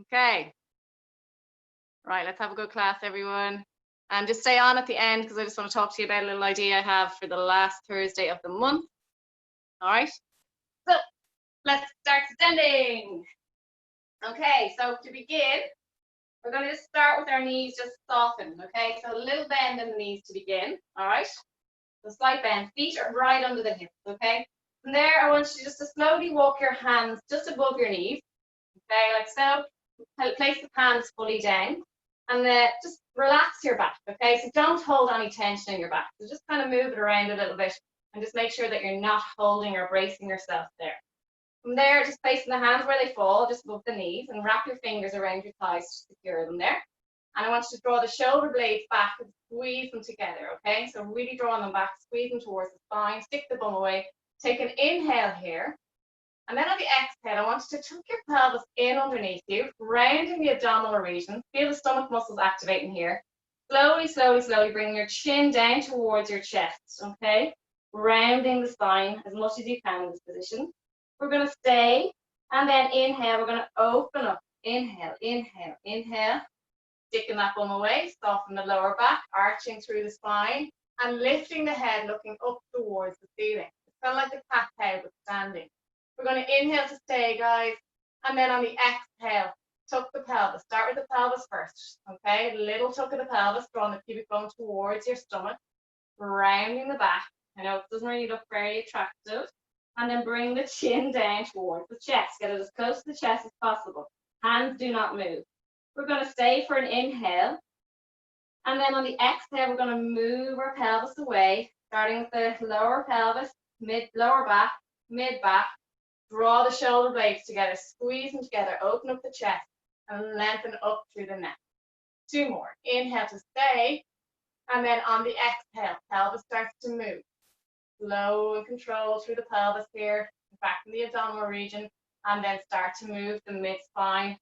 Okay. Right, let's have a good class, everyone. And just stay on at the end because I just want to talk to you about a little idea I have for the last Thursday of the month. All right. So let's start descending. Okay, so to begin, we're going to just start with our knees just softened. Okay, so a little bend in the knees to begin. All right. So slight bend. Feet are right under the hips. Okay. From there, I want you just to slowly walk your hands just above your knees. Okay, like so. Place the hands fully down. And just relax your back, okay? So don't hold any tension in your back. So just kind of move it around a little bit and just make sure that you're not holding or bracing yourself there. From there, just placing the hands where they fall, just above the knees, and wrap your fingers around your thighs to secure them there. And I want you to draw the shoulder blades back and squeeze them together, okay? So really drawing them back, squeeze them towards the spine, stick the bum away. Take an inhale here. And then on the exhale, I want you to tuck your pelvis in underneath you, rounding the abdominal region. Feel the stomach muscles activating here. Slowly, slowly, slowly bring your chin down towards your chest, okay? Rounding the spine as much as you can in this position. We're going to stay, and then inhale. We're going to open up. Inhale, inhale, inhale. Sticking that bum away, soften the lower back, arching through the spine, and lifting the head, looking up towards the ceiling. It's kind of like the cat-cow, but standing. We're going to inhale to stay, guys, and then on the exhale, tuck the pelvis. Start with the pelvis first, okay? Little tuck of the pelvis, drawing the pubic bone towards your stomach, rounding the back. I know it doesn't really look very attractive. And then bring the chin down towards the chest. Get it as close to the chest as possible. Hands do not move. We're going to stay for an inhale. And then on the exhale, we're going to move our pelvis away, starting with the lower pelvis, lower back, mid back. Draw the shoulder blades together, squeeze them together, open up the chest, and lengthen up through the neck. 2 more. Inhale to stay, and then on the exhale, pelvis starts to move. Slow and controlled through the pelvis here, back in the abdominal region, and then start to move the mid-spine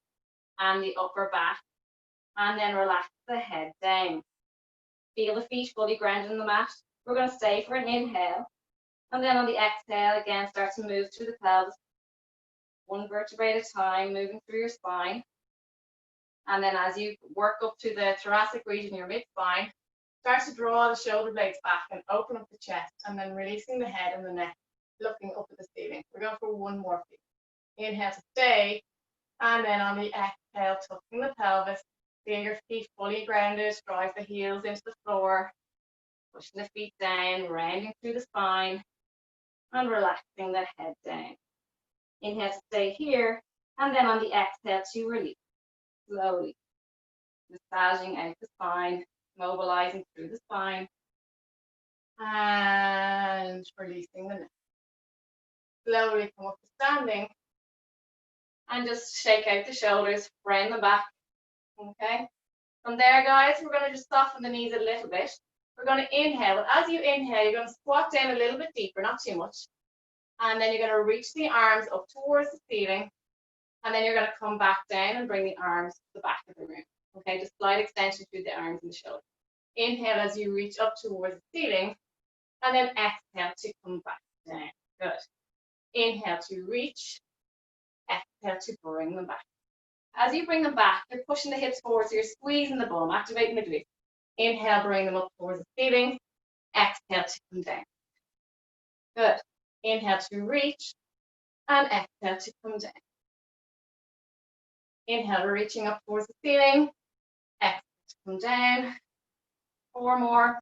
and the upper back, and then relax the head down. Feel the feet fully grounded in the mat. We're going to stay for an inhale. And then on the exhale, again, start to move through the pelvis, 1 vertebrae at a time, moving through your spine. And then as you work up to the thoracic region, your mid-spine, start to draw the shoulder blades back and open up the chest, and then releasing the head and the neck, looking up at the ceiling. We're going for 1 more feet. Inhale to stay, and then on the exhale, tucking the pelvis, feel your feet fully grounded, drive the heels into the floor, pushing the feet down, rounding through the spine, and relaxing the head down. Inhale to stay here, and then on the exhale to release, slowly, massaging out the spine, mobilizing through the spine, and releasing the neck. Slowly come up to standing, and just shake out the shoulders, round them back, okay? From there, guys, we're going to just soften the knees a little bit. We're going to inhale. As you inhale, you're going to squat down a little bit deeper, not too much. And then you're going to reach the arms up towards the ceiling. And then you're going to come back down and bring the arms to the back of the room. Okay, just slight extension through the arms and the shoulders. Inhale as you reach up towards the ceiling. And then exhale to come back down. Good. Inhale to reach. Exhale to bring them back. As you bring them back, you're pushing the hips forward, so you're squeezing the bum, activating the glutes. Inhale, bring them up towards the ceiling. Exhale to come down. Good. Inhale to reach, and exhale to come down. Inhale, reaching up towards the ceiling. Exhale to come down. 4 more.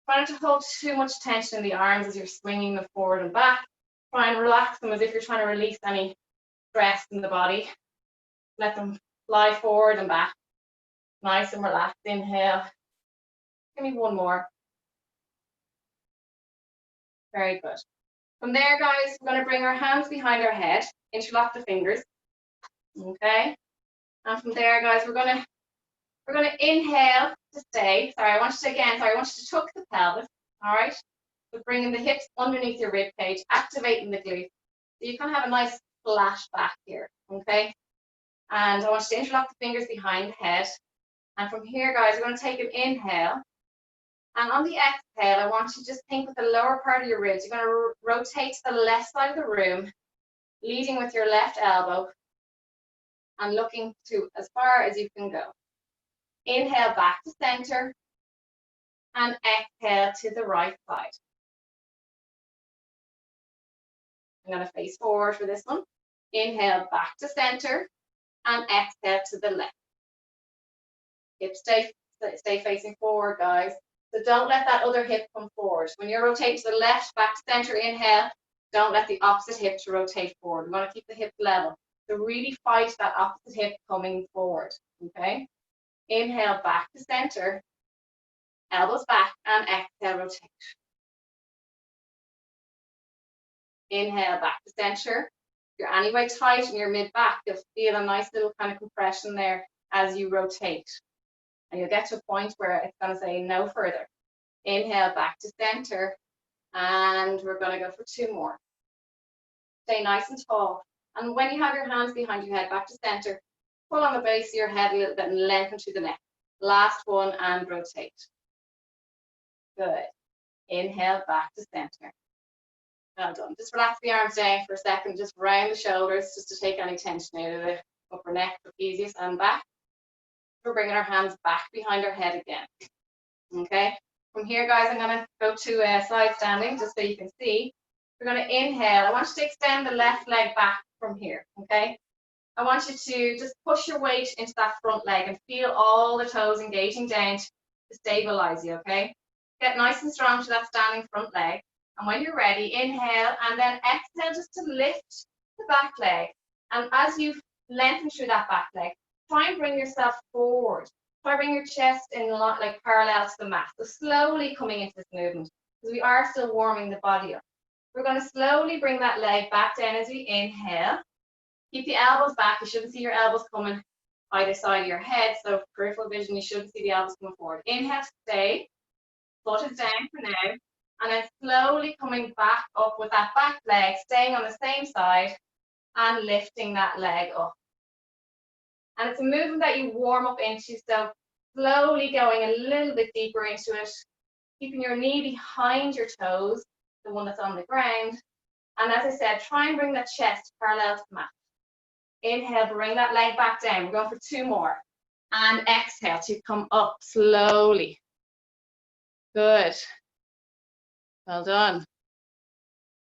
Try not to hold too much tension in the arms as you're swinging them forward and back. Try and relax them as if you're trying to release any stress in the body. Let them fly forward and back. Nice and relaxed. Inhale. Give me 1 more. Very good. From there, guys, we're going to bring our hands behind our head, interlock the fingers. Okay. And from there, guys, we're going to inhale to stay. I want you to tuck the pelvis. All right. So bringing the hips underneath your rib cage, activating the glutes. So you can have a nice flash back here. Okay. And I want you to interlock the fingers behind the head. And from here, guys, we're going to take an inhale. And on the exhale, I want you to just think with the lower part of your ribs. You're going to rotate to the left side of the room, leading with your left elbow. and looking to as far as you can go. Inhale back to center and exhale to the right side. I'm going to face forward for this one. Inhale back to center and exhale to the left. Hips stay facing forward, guys. So don't let that other hip come forward. When you're rotating to the left, back to center, inhale, don't let the opposite hip to rotate forward. We want to keep the hip level. So really fight that opposite hip coming forward, okay? Inhale back to center, elbows back, and exhale, rotate. Inhale back to center. If you're anyway tight in your mid-back, you'll feel a nice little kind of compression there as you rotate. And you'll get to a point where it's going to say no further. Inhale back to center, and we're going to go for 2 more. Stay nice and tall. And when you have your hands behind your head, back to center, pull on the base of your head a little bit and lengthen through the neck. Last one, and rotate. Good. Inhale back to center. Well done. Just relax the arms down for a second, just round the shoulders, just to take any tension out of the upper neck, trapezius, and back. We're bringing our hands back behind our head again. Okay, from here, guys, I'm going to go to side standing just so you can see. We're going to inhale. I want you to extend the left leg back from here. Okay, I want you to just push your weight into that front leg and feel all the toes engaging down to stabilize you. Okay, get nice and strong to that standing front leg. And when you're ready, inhale and then exhale just to lift the back leg. And as you lengthen through that back leg, try and bring yourself forward. Try and bring your chest in like parallel to the mat. So slowly coming into this movement, because we are still warming the body up. We're going to slowly bring that leg back down as we inhale. Keep the elbows back. You shouldn't see your elbows coming either side of your head. So peripheral vision, you shouldn't see the elbows coming forward. Inhale to stay. Foot is down for now. And then slowly coming back up with that back leg, staying on the same side and lifting that leg up. And it's a movement that you warm up into, so slowly going a little bit deeper into it, keeping your knee behind your toes, the one that's on the ground. And as I said, try and bring that chest parallel to the mat. Inhale, bring that leg back down. We're going for 2 more. And exhale to come up slowly. Good. Well done.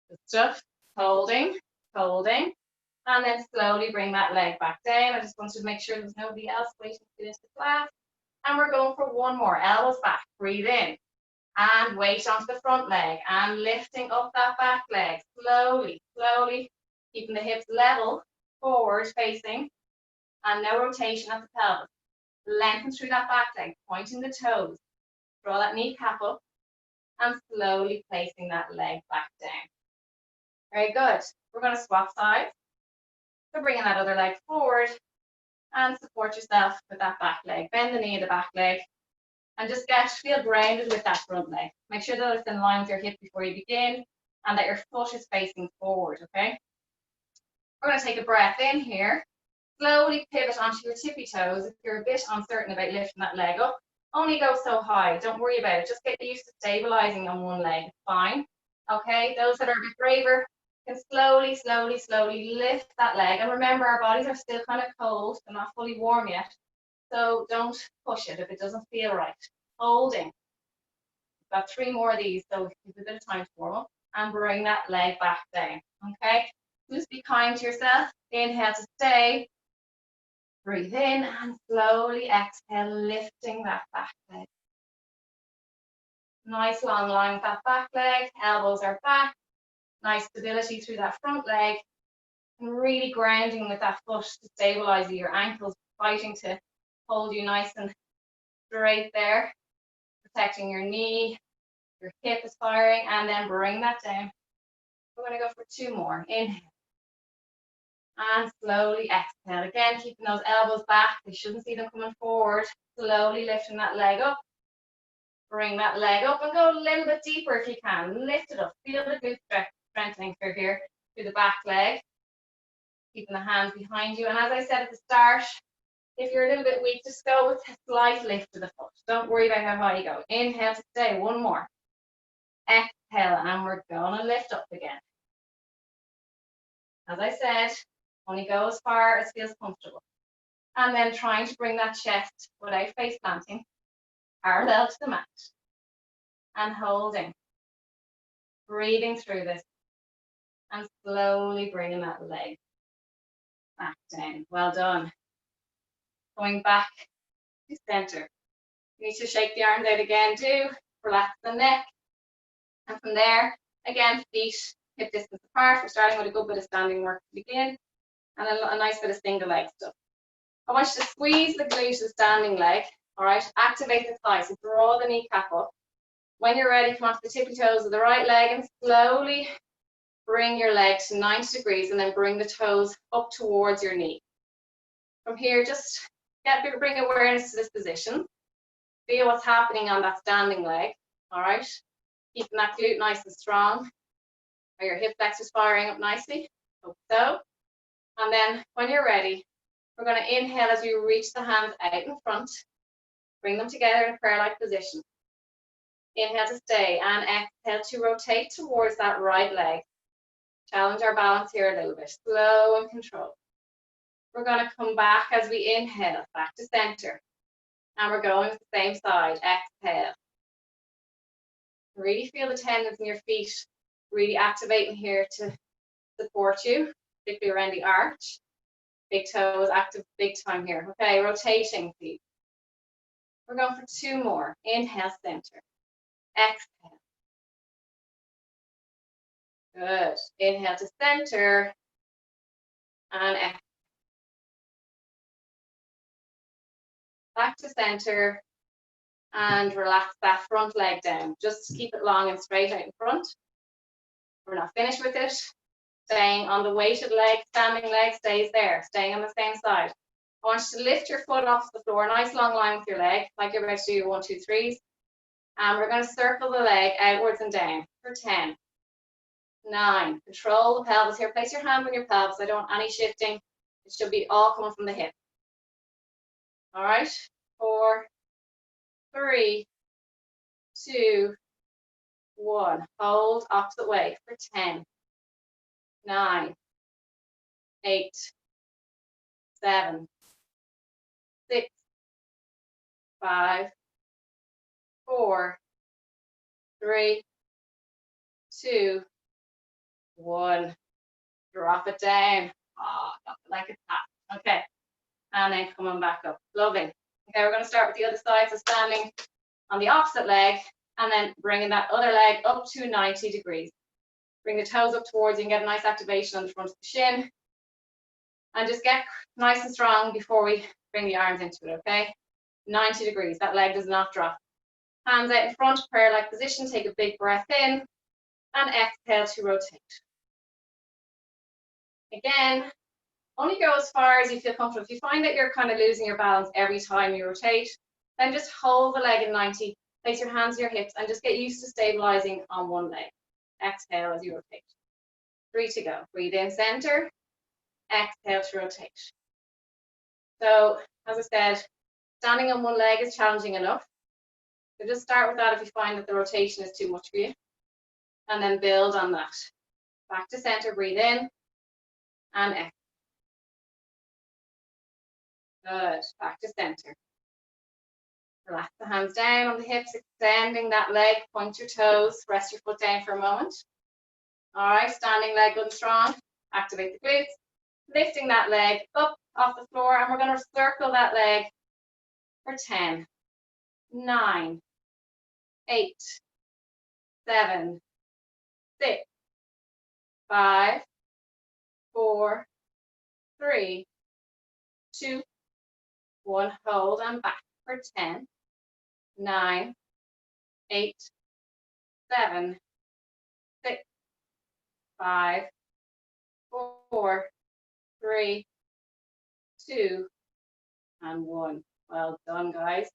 Good stuff. Holding, holding. And then slowly bring that leg back down. I just wanted to make sure there's nobody else waiting to finish the class. And we're going for 1 more. Elbows back. Breathe in. And weight onto the front leg. And lifting up that back leg. Slowly, slowly. Keeping the hips level, forward facing. And no rotation at the pelvis. Lengthen through that back leg. Pointing the toes. Draw that kneecap up. And slowly placing that leg back down. Very good. We're going to swap sides. So bringing that other leg forward and support yourself with that back leg. Bend the knee of the back leg and just feel grounded with that front leg. Make sure that it's in line with your hip before you begin and that your foot is facing forward, okay? We're going to take a breath in here. Slowly pivot onto your tippy toes. If you're a bit uncertain about lifting that leg up, only go so high. Don't worry about it. Just get used to stabilizing on one leg. Fine. Okay, those that are a bit braver can slowly, slowly, slowly lift that leg. And remember, our bodies are still kind of cold. They're not fully warm yet. So don't push it if it doesn't feel right. Holding. We've got 3 more of these, so give a bit of time to warm up. And bring that leg back down. Okay, just be kind to yourself. Inhale to stay. Breathe in and slowly exhale, lifting that back leg. Nice long line with that back leg. Elbows are back. Nice stability through that front leg. And really grounding with that foot to stabilize you. Your ankles fighting to hold you nice and straight there. Protecting your knee. Your hip is firing. And then bring that down. We're going to go for 2 more. Inhale. And slowly exhale. Again, keeping those elbows back. We shouldn't see them coming forward. Slowly lifting that leg up. Bring that leg up and go a little bit deeper if you can. Lift it up. Feel the glute strengthening through here, through the back leg. Keeping the hands behind you. And as I said at the start, if you're a little bit weak, just go with a slight lift to the foot. Don't worry about how high you go. Inhale to stay. 1 more. Exhale. And we're going to lift up again. As I said, only go as far as feels comfortable. And then trying to bring that chest without face planting parallel to the mat. And holding. Breathing through this. And slowly bringing that leg back down. Well done. Going back to center. You need to shake the arms out again. Do relax the neck. And from there, again, feet hip distance apart. We're starting with a good bit of standing work to begin. And a nice bit of single leg stuff. I want you to squeeze the glute to the standing leg. All right, activate the thigh. So draw the kneecap up. When you're ready, come onto the tippy toes of the right leg and slowly bring your leg to 90 degrees and then bring the toes up towards your knee. From here, just bring awareness to this position. Feel what's happening on that standing leg. All right, keeping that glute nice and strong. Are your hip flexors firing up nicely? Hope so. And then when you're ready, we're going to inhale as you reach the hands out in front. Bring them together in a prayer-like position. Inhale to stay and exhale to rotate towards that right leg. Challenge our balance here a little bit. Slow and controlled. We're going to come back as we inhale, back to center. And we're going to the same side. Exhale. Really feel the tendons in your feet really activating here to support you, particularly around the arch. Big toes active big time here. Okay, rotating feet. We're going for 2 more. Inhale, center. Exhale. Good. Inhale to center. And exhale. Back to center. And relax that front leg down. Just keep it long and straight out in front. We're not finished with it. Staying on the weighted leg, standing leg stays there, staying on the same side. I want you to lift your foot off the floor, nice long line with your leg, like you're about to do your 1, 2, 3s. And we're going to circle the leg outwards and down for 10, 9. Control the pelvis here. Place your hand on your pelvis. I don't want any shifting. It should be all coming from the hip. All right. 4, 3, 2, 1. Hold opposite way for 10, 9, 8, 7, 6, 5, 4, 3, 2, 1. Drop it down. Like a tap. Okay. And then coming back up. Lovely. Okay, we're going to start with the other side. So standing on the opposite leg and then bringing that other leg up to 90 degrees. Bring the toes up towards you and get a nice activation on the front of the shin. And just get nice and strong before we bring the arms into it, okay? 90 degrees. That leg does not drop. Hands out in front, prayer-like position. Take a big breath in and exhale to rotate. Again, only go as far as you feel comfortable. If you find that you're kind of losing your balance every time you rotate, then just hold the leg in 90, place your hands to your hips, and just get used to stabilizing on one leg. Exhale as you rotate. 3 to go. Breathe in, center. Exhale to rotate. So, as I said, standing on one leg is challenging enough. So just start with that if you find that the rotation is too much for you. And then build on that. Back to center, breathe in, and exhale. Good. Back to center. Relax the hands down on the hips, extending that leg, point your toes, rest your foot down for a moment. All right, standing leg good and strong. Activate the glutes. Lifting that leg up off the floor, and we're going to circle that leg for 10, 9, 8, 7, 6, 5, 4, 3, 2, 1. Hold and back for 10, 9, 8, 7, 6, 5, 4, 3, 2, and 1. Well done, guys.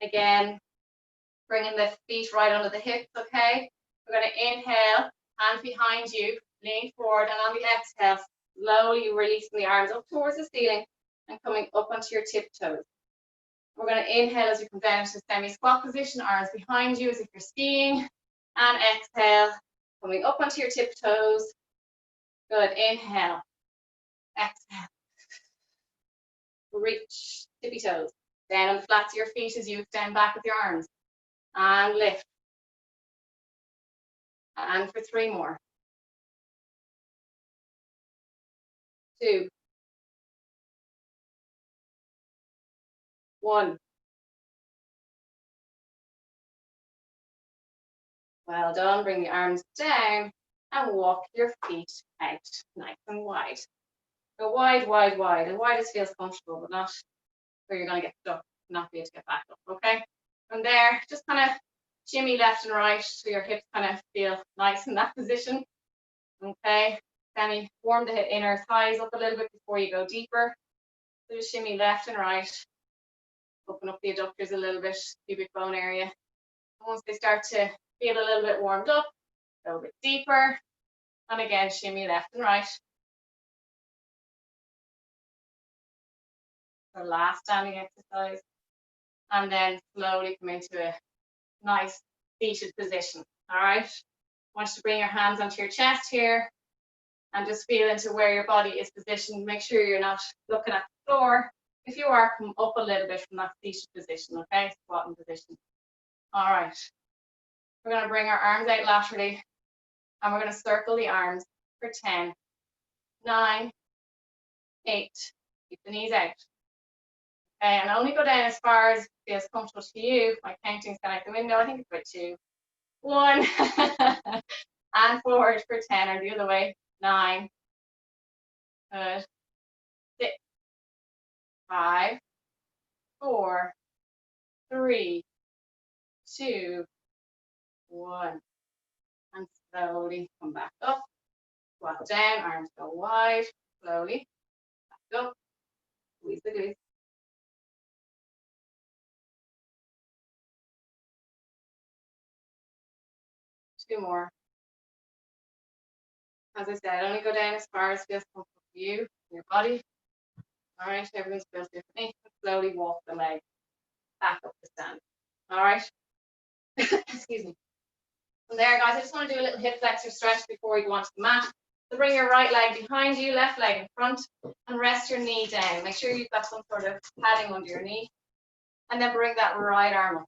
Again, bringing the feet right under the hips, okay? We're going to inhale, hands behind you, lean forward, and on the exhale, slowly releasing the arms up towards the ceiling and coming up onto your tiptoes. We're going to inhale as you come down to semi-squat position, arms behind you as if you're skiing, and exhale, coming up onto your tiptoes. Good, inhale, exhale. reach, tippy toes. Down on the flats of your feet as you extend back with your arms. And lift. And for 3 more. 2. 1. Well done. Bring the arms down and walk your feet out nice and wide. Go wide, wide, wide. As wide as feels comfortable, but not where you're going to get stuck, not be able to get back up, okay? From there, just kind of shimmy left and right so your hips kind of feel nice in that position, okay? Then warm the inner thighs up a little bit before you go deeper. So just shimmy left and right. Open up the adductors a little bit, pubic bone area. And once they start to feel a little bit warmed up, go a bit deeper. And again, shimmy left and right. The last standing exercise. And then slowly come into a nice seated position. All right. I want you to bring your hands onto your chest here and just feel into where your body is positioned. Make sure you're not looking at the floor. If you are, come up a little bit from that seated position, okay? Squatting position. All right. We're going to bring our arms out laterally and we're going to circle the arms for 10, 9, 8. Keep the knees out. Okay, and only go down as far as feels comfortable to you. My counting's gone out the window. I think it's about 2. 1. And forward for 10, or the other way. 9. Good. 6. 5. 4. 3. 2. 1. And slowly come back up. Squat down, arms go wide. Slowly. Back up. Squeeze the glutes. 2 more. As I said, only go down as far as feels comfortable for you and your body. All right, everyone feels differently. Slowly walk the leg back up to stand. All right. Excuse me. From there, guys, I just want to do a little hip flexor stretch before you go onto the mat. So bring your right leg behind you, left leg in front, and rest your knee down. Make sure you've got some sort of padding under your knee. And then bring that right arm up.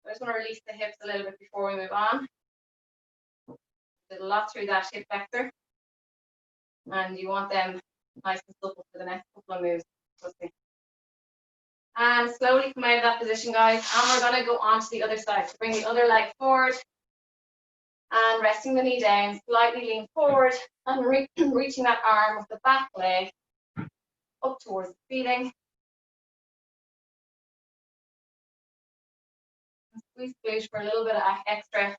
I just want to release the hips a little bit before we move on. Did a lot through that hip flexor. And you want them nice and supple for the next couple of moves. And slowly come out of that position, guys. And we're going to go on to the other side. So bring the other leg forward. And resting the knee down, slightly lean forward. And reaching that arm with the back leg up towards the ceiling. And squeeze glute for a little bit of extra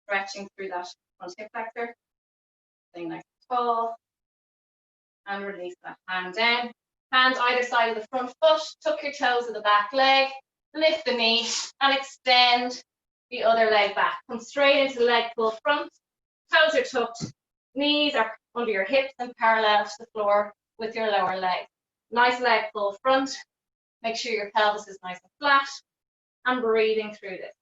stretching through that front hip flexor. Staying nice and tall. And release that hand down. Hands either side of the front foot. Tuck your toes of the back leg. Lift the knee and extend the other leg back. Come straight into the leg pull front. Toes are tucked. Knees are under your hips and parallel to the floor with your lower leg. Nice leg pull front. Make sure your pelvis is nice and flat. And breathing through this.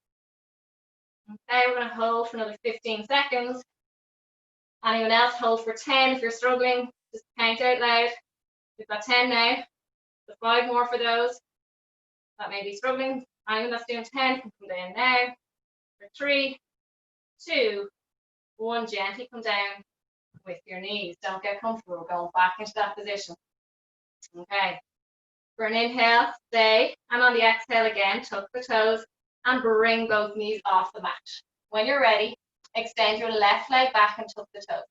Okay, we're going to hold for another 15 seconds. Anyone else, hold for 10 if you're struggling. Just count out loud. We've got 10 now. So 5 more for those that may be struggling. Anyone that's doing 10 can come down now. For 3, 2, 1. Gently come down with your knees. Don't get comfortable. We're going back into that position. Okay. For an inhale, stay. And on the exhale again, tuck the toes and bring both knees off the mat. When you're ready, extend your left leg back and tuck the toes.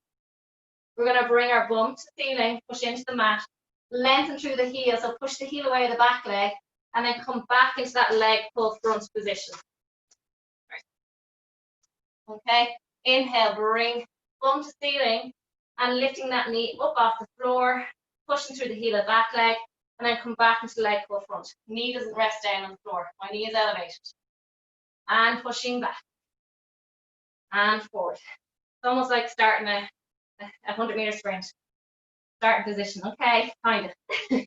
We're going to bring our bum to the ceiling, push into the mat, lengthen through the heel, so push the heel away of the back leg, and then come back into that leg pull front position. Okay, inhale, bring bum to ceiling, and lifting that knee up off the floor, pushing through the heel of the back leg, and then come back into leg pull front. Knee doesn't rest down on the floor, my knee is elevated. And pushing back, and forward. It's almost like starting a 100-meter sprint. Starting position, okay, kind of.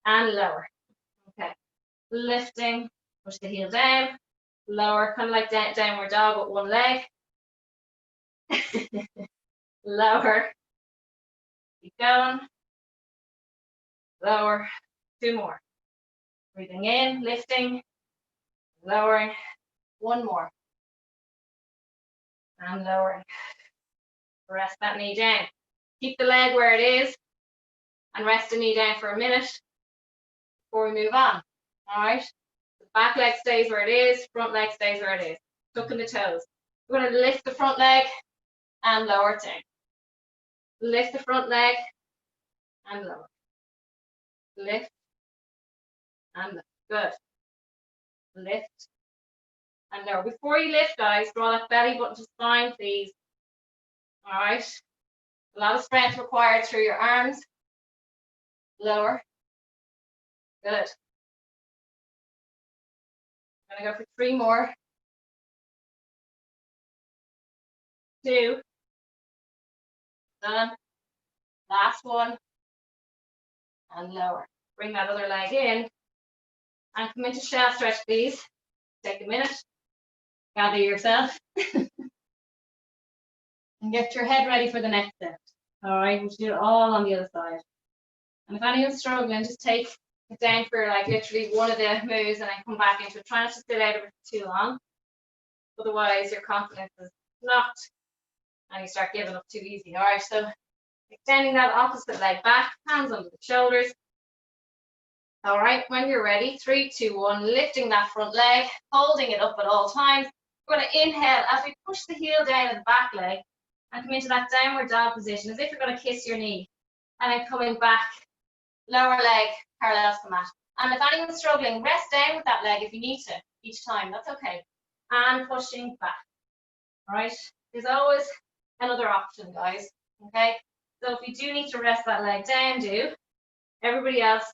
And lower. Okay, lifting, push the heel down, lower, kind of like downward dog with one leg. Lower, keep going. lower, 2 more. Breathing in, lifting, lowering, 1 more. And lowering. Rest that knee down. Keep the leg where it is and rest the knee down for a minute before we move on. All right? The back leg stays where it is, front leg stays where it is. Tucking the toes. We're going to lift the front leg and lower it down. Lift the front leg and lower. Lift and lower. Good. Lift and lower. Before you lift, guys, draw that belly button to spine, please. All right. A lot of strength required through your arms. Lower. Good. I'm going to go for 3 more. 2. Done. Last one. And lower. Bring that other leg in. And come into shelf stretch, please. Take a minute. Gather yourself. And get your head ready for the next set. All right, we'll do it all on the other side. And if anyone's struggling, just take it down for like literally one of the moves and then come back into it. Try not to sit out of it for too long. Otherwise, your confidence is knocked and you start giving up too easy. All right, so extending that opposite leg back, hands under the shoulders. All right, when you're ready, 3, 2, 1, lifting that front leg, holding it up at all times. We're going to inhale as we push the heel down in the back leg and come into that downward dog position as if you're going to kiss your knee. And then coming back, lower leg parallel to the mat. And if anyone's struggling, rest down with that leg if you need to each time. That's okay. And pushing back. All right, there's always another option, guys. Okay, so if you do need to rest that leg down, do. Everybody else,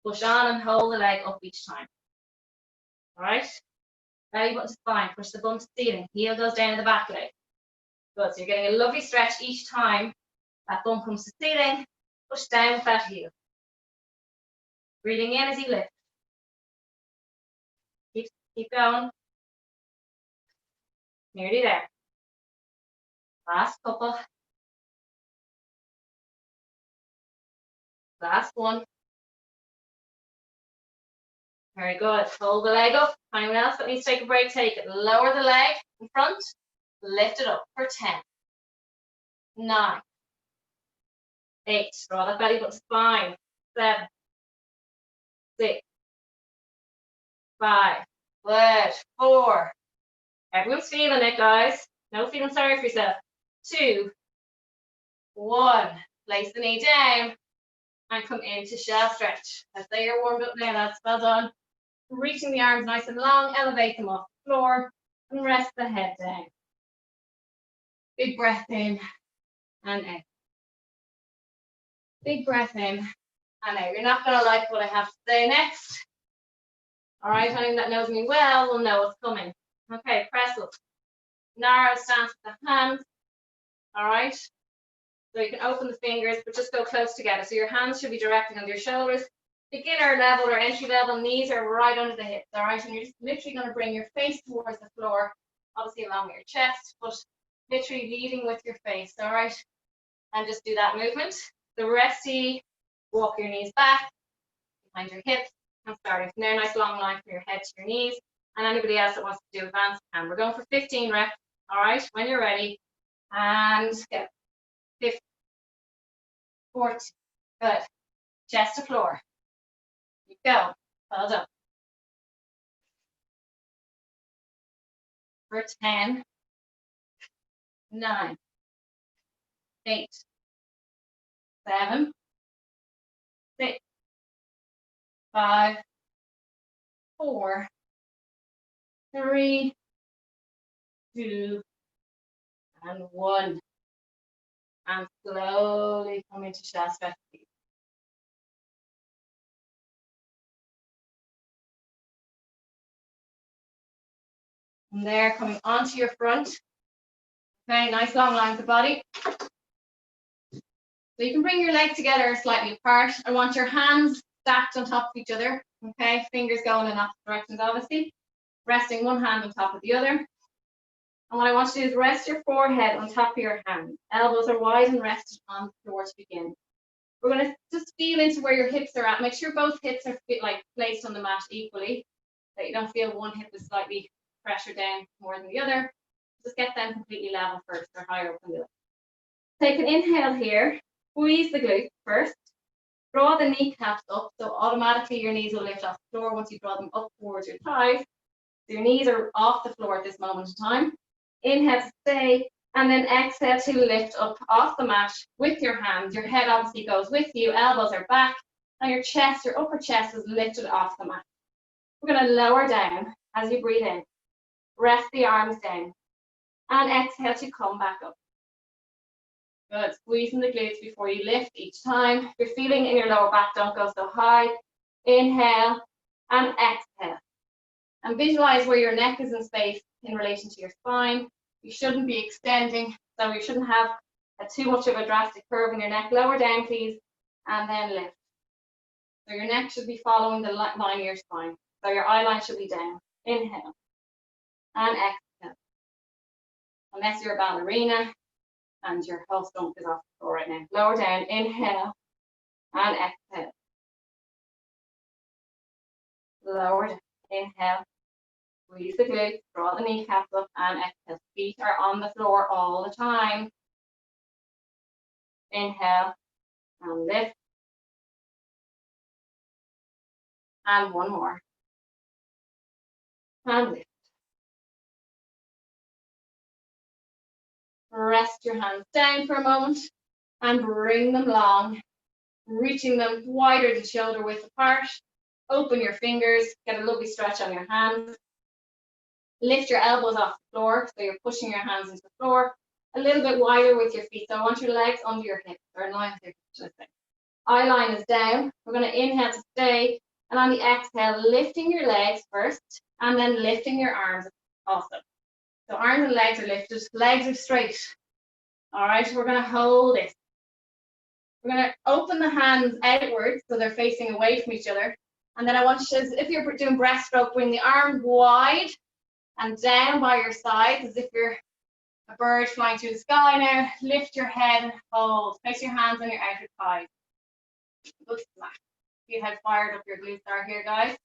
push on and hold the leg up each time. All right, belly button to spine, push the bum to ceiling, heel goes down in the back leg. Good, so you're getting a lovely stretch each time that bum comes to ceiling, push down with that heel. Breathing in as you lift. Keep going. Nearly there. Last couple. Last one. Very good. Hold the leg up. Anyone else that needs to take a break, take it. Lower the leg in front. Lift it up for 10. 9. 8. Draw that belly button spine. 7. 6. 5. Good. 4. Everyone's feeling it, guys. No feeling sorry for yourself. 2. 1. Place the knee down and come into shelf stretch. As they are warmed up now, that's well done. Reaching the arms nice and long, elevate them off the floor and rest the head down. Big breath in and out. Big breath in and out. You're not going to like what I have to say next. All right, anyone that knows me well will know what's coming. Okay, press up. Narrow stance with the hands. All right. So you can open the fingers, but just go close together. So your hands should be directed under your shoulders. Beginner level or entry level, knees are right under the hips. All right, and you're just literally going to bring your face towards the floor, obviously along with your chest, but literally leading with your face. All right, and just do that movement. The resty, walk your knees back behind your hips and starting from there. Nice long line from your head to your knees. And anybody else that wants to do advanced can. We're going for 15 reps. All right, when you're ready, and go. 50, 40, good. Chest to floor. Keep going. Well done. For 10, 9, 8, 7, 6, 5, 4, 3, 2, and 1. And slowly come into shelf stretch. From there, coming onto your front. Okay, nice long line of the body. So you can bring your legs together slightly apart. I want your hands stacked on top of each other. Okay, fingers going in opposite directions, obviously. Resting one hand on top of the other. And what I want you to do is rest your forehead on top of your hands. Elbows are wide and rested on the floor to begin. We're going to just feel into where your hips are at. Make sure both hips are placed on the mat equally, that you don't feel one hip is slightly pressured down more than the other. Just get them completely level first, or higher up than the other. Take an inhale here, squeeze the glutes first, draw the kneecaps up, so automatically your knees will lift off the floor once you draw them up towards your thighs. So your knees are off the floor at this moment in time. Inhale to stay, and then exhale to lift up off the mat with your hands. Your head obviously goes with you, elbows are back, and your chest, your upper chest is lifted off the mat. We're going to lower down as you breathe in. Rest the arms down, and exhale to come back up. Good. Squeezing the glutes before you lift each time. If you're feeling in your lower back, don't go so high. Inhale and exhale. And visualize where your neck is in space in relation to your spine. You shouldn't be extending, so you shouldn't have too much of a drastic curve in your neck. Lower down, please, and then lift. So your neck should be following the line of your spine. So your eye line should be down. Inhale and exhale. Unless you're a ballerina and your whole stomach is off the floor right now. Lower down, inhale and exhale. Lower down, inhale. Squeeze the glutes, draw the kneecaps up, and exhale. Feet are on the floor all the time. Inhale and lift. And one more. And lift. Rest your hands down for a moment and bring them long, reaching them wider than shoulder width apart. Open your fingers, get a lovely stretch on your hands. Lift your elbows off the floor, so you're pushing your hands into the floor. A little bit wider with your feet, so I want your legs under your hips, or in line with your hips, should I say. Eye line is down. We're going to inhale to stay, and on the exhale, lifting your legs first, and then lifting your arms also. So arms and legs are lifted, legs are straight. All right, we're going to hold this. We're going to open the hands outwards, so they're facing away from each other. And then I want you to, if you're doing breaststroke, bring the arms wide and down by your sides, as if you're a bird flying through the sky now. Lift your head and hold. Place your hands on your outer thighs. Look at that. See how fired up your glutes are here, guys.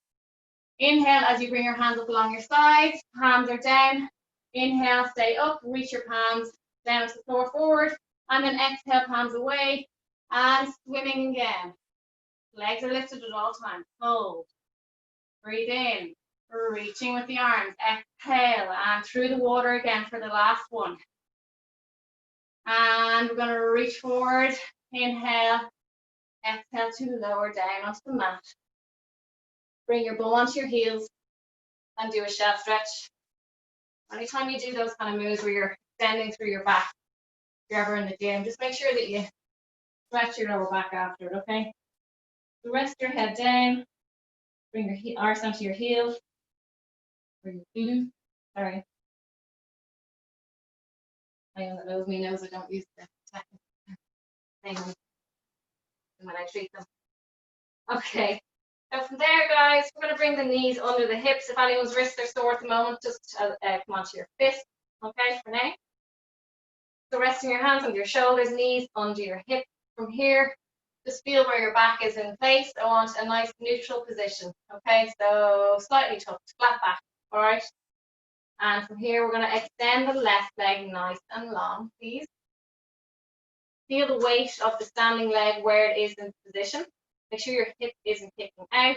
Inhale as you bring your hands up along your sides. Hands are down. Inhale, stay up. Reach your palms down to the floor forward. And then exhale, palms away. And swimming again. Legs are lifted at all times. Hold. Breathe in. Reaching with the arms. Exhale. And through the water again for the last one. And we're going to reach forward. Inhale. Exhale to lower down onto the mat. Bring your bum onto your heels. And do a shelf stretch. Anytime you do those kind of moves where you're extending through your back, if you're ever in the gym, just make sure that you stretch your lower back after it, okay? So rest your head down. Bring your arms onto your heels. Bring your boom. Sorry. Anyone that knows me knows I don't use the technical things when I treat them. Okay. So from there, guys, we're going to bring the knees under the hips. If anyone's wrists are sore at the moment, just come onto your fist, okay, for now. So resting your hands under your shoulders, knees under your hips. From here, just feel where your back is in place. I want a nice neutral position, okay? So slightly tucked, flat back, all right? And from here, we're going to extend the left leg nice and long, please. Feel the weight of the standing leg where it is in position. Make sure your hip isn't kicking out.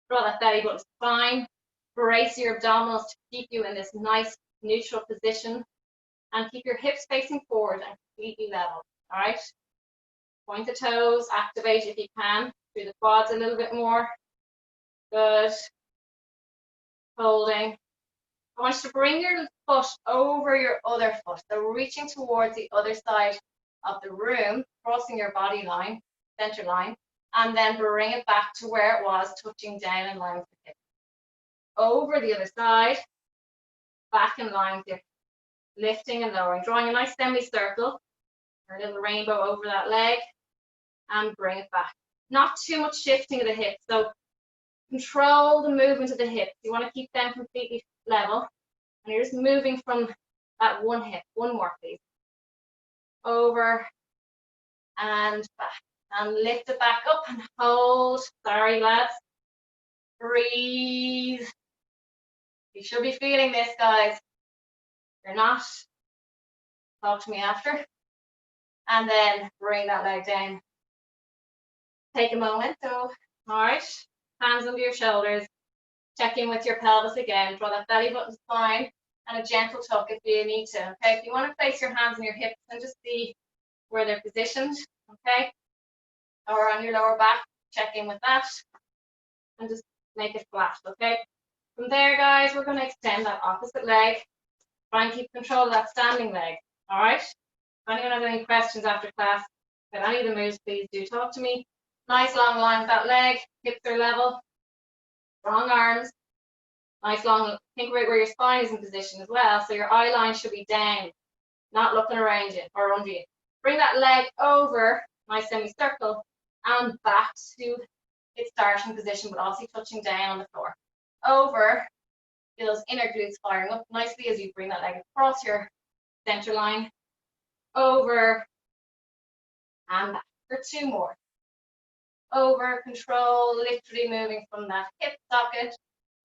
Draw that belly button spine. Brace your abdominals to keep you in this nice neutral position. And keep your hips facing forward and completely level. All right? Point the toes. Activate if you can. Through the quads a little bit more. Good. Holding. I want you to bring your foot over your other foot. So reaching towards the other side of the room, crossing your body line, center line. And then bring it back to where it was, touching down in line with the hip. Over the other side, back in line with your lifting and lowering, drawing a nice semicircle, or a little rainbow over that leg, and bring it back. Not too much shifting of the hips, so control the movement of the hips. You want to keep them completely level, and you're just moving from that one hip. One more, please. Over and back. And lift it back up and hold. Sorry, lads. Breathe. You should be feeling this, guys. If you're not, talk to me after. And then bring that leg down. Take a moment, so, all right. Hands under your shoulders. Check in with your pelvis again. Draw that belly button spine and a gentle tuck if you need to, okay? If you want to place your hands on your hips and just see where they're positioned, okay? Or on your lower back, check in with that and just make it flat, okay? From there, guys, we're going to extend that opposite leg. Try and keep control of that standing leg, all right? If anyone has any questions after class about any of the moves, please do talk to me. Nice long line with that leg, hips are level, strong arms. Nice long, think about where your spine is in position as well. So your eye line should be down, not looking around you or under you. Bring that leg over, nice semicircle, and back to its starting position, but also touching down on the floor. Over, feel those inner glutes firing up nicely as you bring that leg across your center line. Over, and back for 2 more. Over, control, literally moving from that hip socket,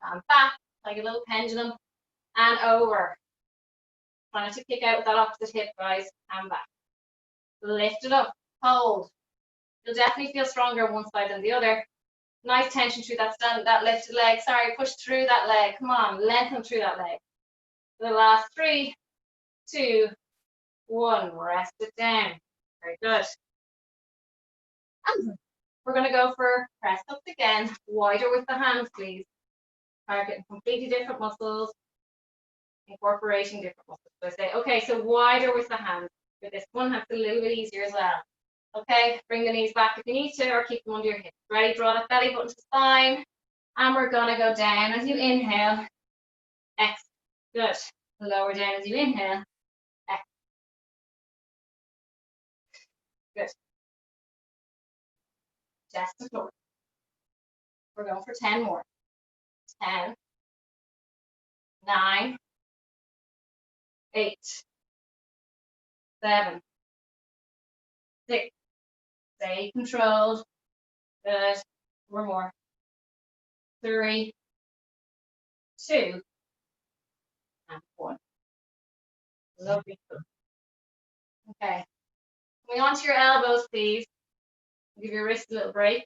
and back, like a little pendulum, and over. Trying to kick out with that opposite hip, guys, and back. Lift it up, hold. You'll definitely feel stronger on one side than the other. Nice tension through that lifted leg. Sorry, push through that leg. Come on, lengthen through that leg. For the last 3, 2, 1. Rest it down. Very good. And we're going to go for press ups again. Wider with the hands, please. Targeting completely different muscles. Incorporating different muscles. So I say, okay, so wider with the hands. For this one, that's a little bit easier as well. Okay, bring the knees back if you need to, or keep them under your hips. Ready, draw that belly button to spine. And we're gonna go down as you inhale. X. Good. Lower down as you inhale. X. Good. Chest to floor. We're going for 10 more. 10, 9, 8, 7, 6. Stay controlled. Good. 4 more. 3, 2, and 1. Lovely. Okay. Coming onto your elbows, please. Give your wrist a little break.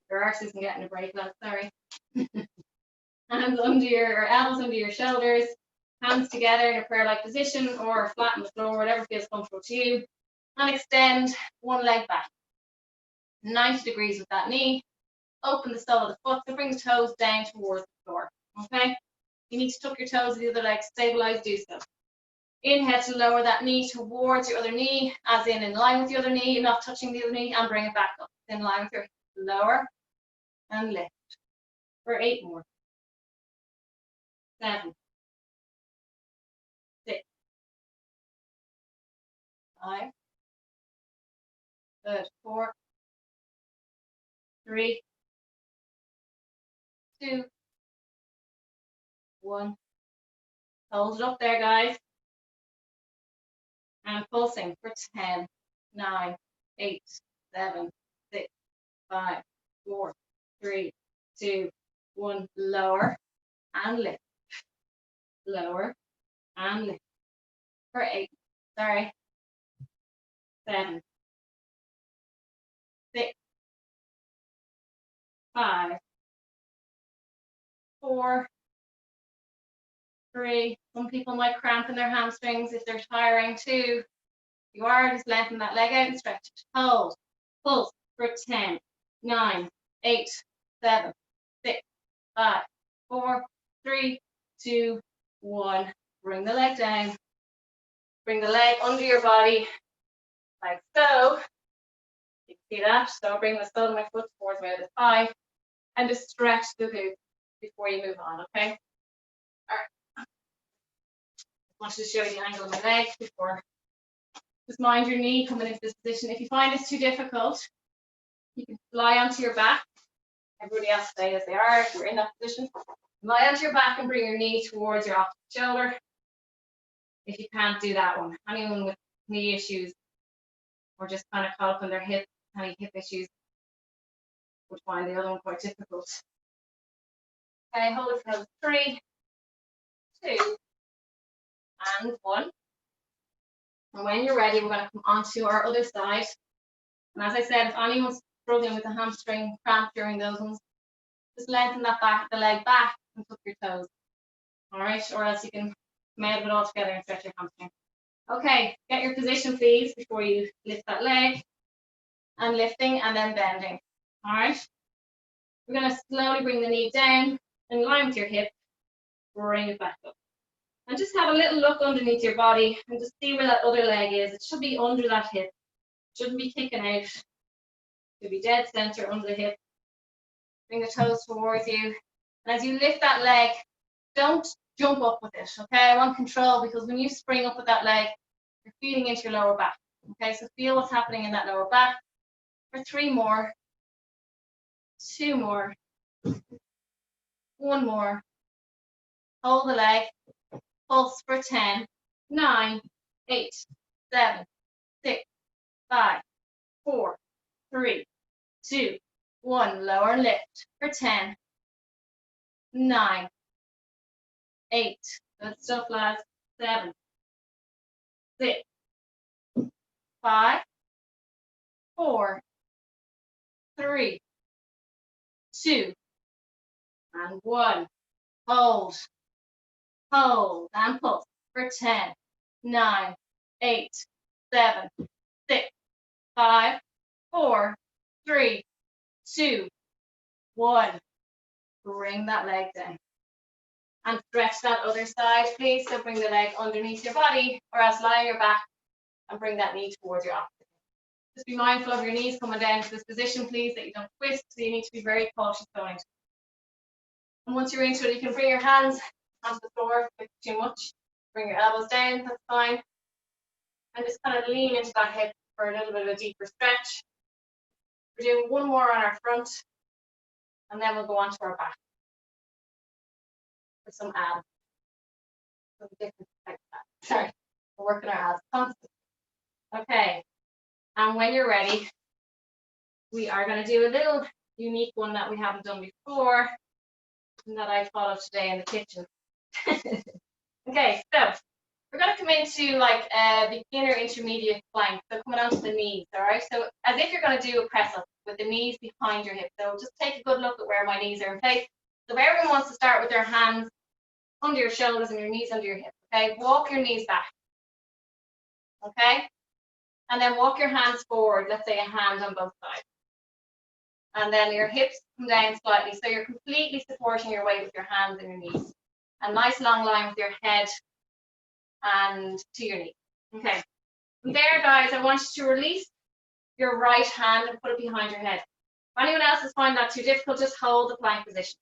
Your arse isn't getting a break, lad. Sorry. Hands under your elbows under your shoulders. Hands together in a prayer-like position or flat on the floor, whatever feels comfortable to you. And extend one leg back. 90 degrees with that knee. Open the sole of the foot, so bring the toes down towards the floor. Okay? You need to tuck your toes to the other leg, stabilize, do so. Inhale to lower that knee towards your other knee, as in line with the other knee, not touching the other knee, and bring it back up. In line with your hip. Lower and lift. For 8 more. 7, 6, 5. Good. 4, 3, 2, 1. Hold it up there, guys. And pulsing for 10, 9, 8, 7, 6, 5, 4, 3, 2, 1. Lower and lift. Lower and lift. For 8. Sorry. 7, 6, 5, 4, 3. Some people might cramp in their hamstrings if they're tiring too. You are just lengthen that leg out and stretch it. Hold. Pulse for 10, 9, 8, 7, 6, 5, 4, 3, 2, 1. Bring the leg down. Bring the leg under your body, like so. You can see that. So bring the sole of my foot towards my other thigh, and just stretch the glutes before you move on. Okay. All right. I wanted to show you the angle of my leg before. Just mind your knee coming into this position. If you find it's too difficult, you can lie onto your back. Everybody else stay as they are if you're in that position. Lie onto your back and bring your knee towards your opposite shoulder. If you can't do that one, anyone with knee issues or just kind of caught up on their hip, any hip issues would find the other one quite difficult. Okay, hold it for another 3, 2, and 1. And when you're ready, we're going to come onto our other side. And as I said, if anyone's struggling with a hamstring cramp during those ones, just lengthen the leg back and tuck your toes. All right, or else you can come out of it all together and stretch your hamstring. Okay, get your position please before you lift that leg. And lifting and then bending. All right, we're going to slowly bring the knee down in line with your hip, bring it back up. And just have a little look underneath your body and just see where that other leg is. It should be under that hip. It shouldn't be kicking out. It should be dead center under the hip. Bring the toes towards you. And as you lift that leg, don't jump up with it, okay? I want control, because when you spring up with that leg, you're feeding into your lower back. Okay, so feel what's happening in that lower back. For 3 more, 2 more, 1 more. Hold the leg, pulse for 10, 9, 8, 7, 6, 5, 4, 3, 2, 1. Lower and lift for 10, 9, 8. Good stuff, lads. 7, 6, 5, 4, 3, 2, and 1. Hold, hold, and pulse for 10, 9, 8, 7, 6, 5, 4, 3, 2, 1. Bring that leg down. And stretch that other side, please. So bring the leg underneath your body, or else lie on your back and bring that knee towards your opposite. Just be mindful of your knees coming down to this position, please, that you don't twist. So you need to be very cautious going into it. And once you're into it, you can bring your hands onto the floor if it's too much. Bring your elbows down, that's fine. And just kind of lean into that hip for a little bit of a deeper stretch. We're doing 1 more on our front, and then we'll go on to our back for some abs. Some different types of abs. Sorry, we're working our abs constantly. Okay, and when you're ready, we are going to do a little unique one that we haven't done before, and that I thought of today in the kitchen. Okay, so we're going to come into like a beginner intermediate plank, so coming onto the knees, all right? So as if you're going to do a press up with the knees behind your hip. So just take a good look at where my knees are in place. So if everyone wants to start with their hands under your shoulders and your knees under your hip, okay? Walk your knees back, okay? And then walk your hands forward, let's say a hand on both sides. And then your hips come down slightly, so you're completely supporting your weight with your hands and your knees. A nice long line with your head and to your knee. Okay. From there, guys, I want you to release your right hand and put it behind your head. If anyone else is finding that too difficult, just hold the plank position.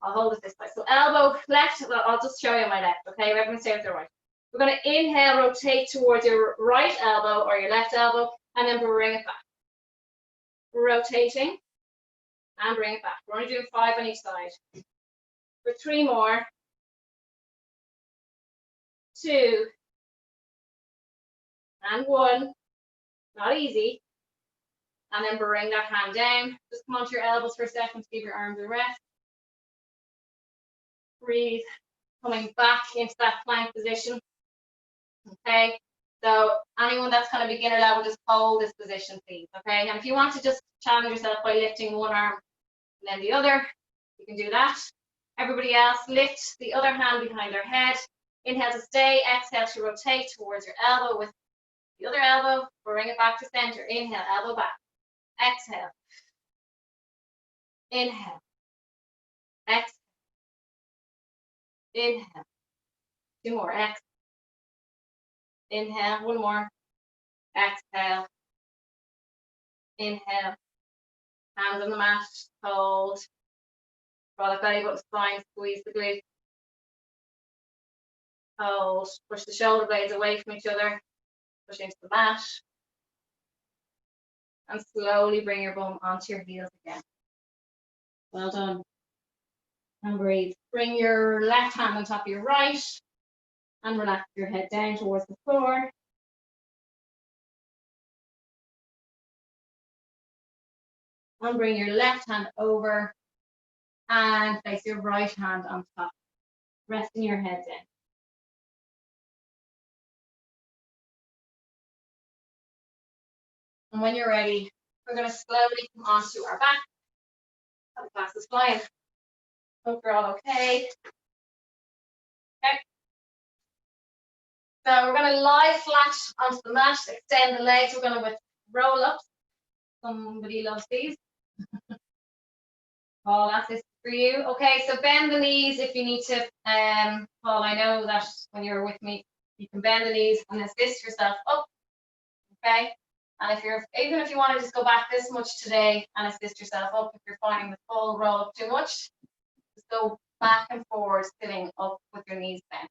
I'll hold it this way. So elbow left, I'll just show you my left, okay? Everyone stay with their right. We're going to inhale, rotate towards your right elbow or your left elbow, and then bring it back. Rotating, and bring it back. We're only doing 5 on each side. For 3 more. 2, and 1. Not easy. And then bring that hand down. Just come onto your elbows for a second to give your arms a rest. Breathe. Coming back into that plank position. Okay. So anyone that's kind of beginner level, just hold this position, please. Okay. And if you want to just challenge yourself by lifting one arm and then the other, you can do that. Everybody else, lift the other hand behind their head. Inhale to stay. Exhale to rotate towards your elbow with the other elbow. Bring it back to center. Inhale, elbow back. Exhale. Inhale. Exhale. Inhale. 2 more. Exhale. Inhale. 1 more. Exhale. Inhale. Hands on the mat. Hold. Draw the belly button spine. Squeeze the glutes. Hold. Push the shoulder blades away from each other. Push into the mat. And slowly bring your bum onto your heels again. Well done. And breathe. Bring your left hand on top of your right. And relax your head down towards the floor. And bring your left hand over and place your right hand on top, resting your head down. And when you're ready, we're going to slowly come onto our back. The class is flying. Hope you're all okay. Okay. So we're going to lie flat onto the mat, extend the legs. We're going to with roll ups. Somebody loves these. Paul, that's this for you. Okay, so bend the knees if you need to. Paul, I know that when you're with me, you can bend the knees and assist yourself up. Okay, and even if you want to just go back this much today and assist yourself up, if you're finding the full roll up too much, just go back and forward, sitting up with your knees bent.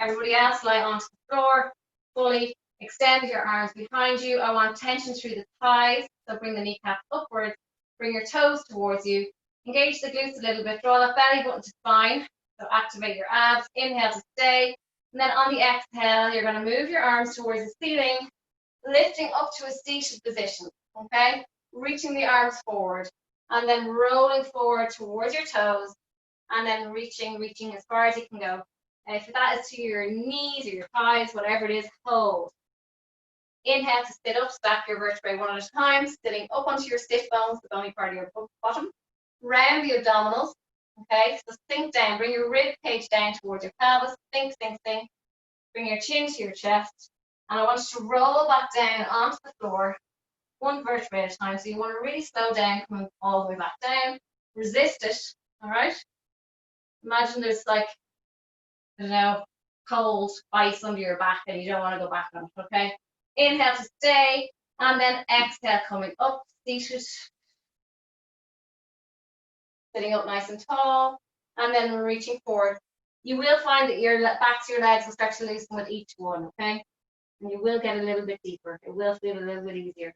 Everybody else, lie onto the floor, fully extend your arms behind you. I want tension through the thighs, so bring the kneecaps upwards, bring your toes towards you, engage the glutes a little bit, draw that belly button to spine, so activate your abs, inhale to stay, and then on the exhale, you're going to move your arms towards the ceiling, lifting up to a seated position, okay? Reaching the arms forward, and then rolling forward towards your toes, and then reaching as far as you can go. And if that is to your knees or your thighs, whatever it is, hold. Inhale to sit up, stack your vertebrae one at a time, sitting up onto your sit bones, the bony part of your bottom. Round the abdominals, okay? So sink down, bring your rib cage down towards your pelvis, sink, sink, sink. Bring your chin to your chest, and I want you to roll back down onto the floor, one vertebrae at a time. So you want to really slow down, coming all the way back down. Resist it, all right? Imagine there's like, I don't know, cold ice under your back and you don't want to go back on it, okay? Inhale to stay, and then exhale, coming up, seated. Sitting up nice and tall, and then reaching forward. You will find that your back to your legs will start to loosen with each one, okay? And you will get a little bit deeper. It will feel a little bit easier.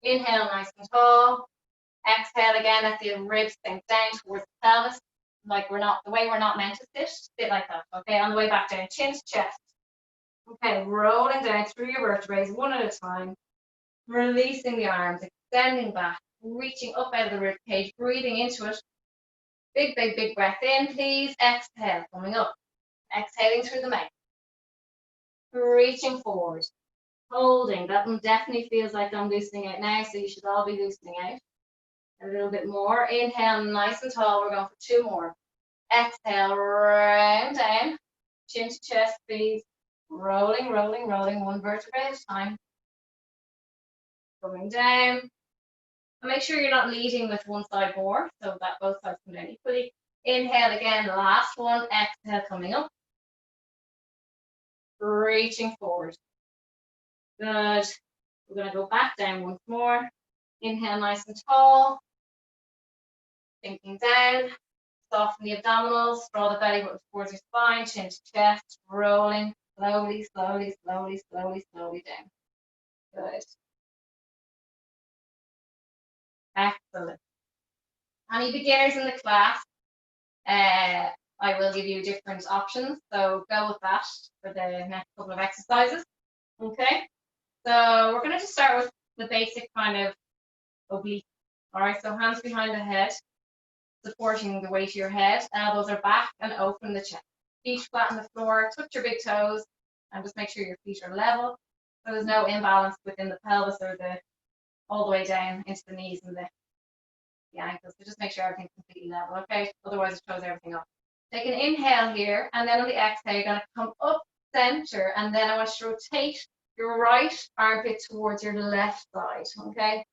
Inhale, nice and tall. Exhale again, let the ribs sink down towards the pelvis, like the way we're not meant to sit like that, okay? On the way back down, chin to chest. Okay, rolling down through your vertebrae, one at a time. Releasing the arms, extending back, reaching up out of the rib cage, breathing into it. Big, big, big breath in, please. Exhale, coming up. Exhaling through the mouth. Reaching forward. Holding. That one definitely feels like I'm loosening out now, so you should all be loosening out. A little bit more. Inhale, nice and tall. We're going for 2 more. Exhale, round down. Chin to chest, please. Rolling, rolling, rolling. 1 vertebrae at a time. Coming down. And make sure you're not leading with one side more, so that both sides come down equally. Inhale again, last one. Exhale, coming up. Reaching forward. Good. We're going to go back down once more. Inhale, nice and tall. Sinking down. Soften the abdominals. Draw the belly button towards your spine. Chin to chest. Rolling. Slowly, slowly, slowly, slowly, slowly down. Good. Excellent. Any beginners in the class, I will give you different options, so go with that for the next couple of exercises. Okay, so we're going to just start with the basic kind of oblique. All right, so hands behind the head, supporting the weight of your head. Elbows are back and open the chest. Feet flat on the floor, touch your big toes, and just make sure your feet are level. So there's no imbalance within the pelvis or all the way down into the knees and the ankles. So just make sure everything's completely level, okay? Otherwise it throws everything off. Take an inhale here, and then on the exhale, you're going to come up center, and then I want you to rotate your right armpit towards your left side, okay?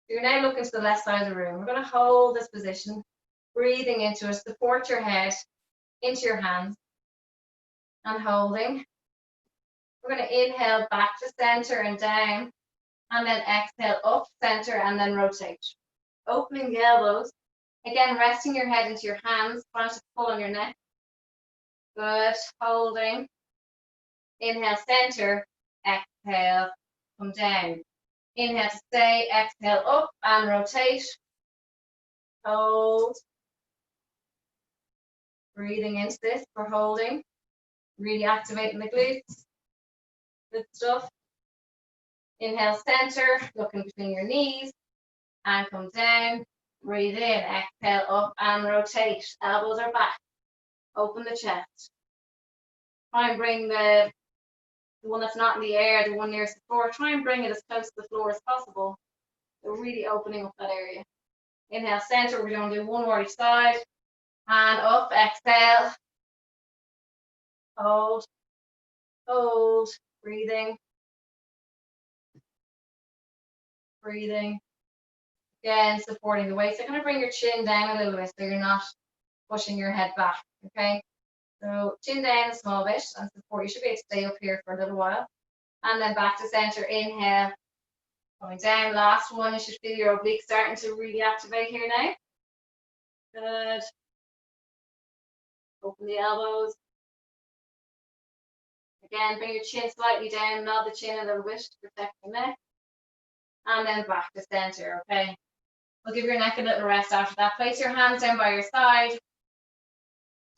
So you're now looking to the left side of the room. We're going to hold this position, breathing into it, support your head into your hands, and holding. We're going to inhale back to center and down, and then exhale up, center, and then rotate. Opening the elbows. Again, resting your head into your hands, trying to pull on your neck. Good. Holding. Inhale, center. Exhale, come down. Inhale to stay. Exhale, up and rotate. Hold. Breathing into this for holding. Really activating the glutes. Good stuff. Inhale, center. Looking between your knees. And come down. Breathe in, exhale, up and rotate. Elbows are back. Open the chest. Try and bring the one that's not in the air, the one nearest the floor, try and bring it as close to the floor as possible. So really opening up that area. Inhale, center. We're going to do one more each side. Hand up, exhale. Hold, hold, breathing. Breathing. Again, supporting the waist. So you're going to bring your chin down a little bit so you're not pushing your head back, okay? So chin down a small bit and support. You should be able to stay up here for a little while. And then back to center, inhale. Going down, last one. You should feel your obliques starting to really activate here now. Good. Open the elbows. Again, bring your chin slightly down, nod the chin a little bit to protect the neck. And then back to center, okay? We'll give your neck a little rest after that. Place your hands down by your side.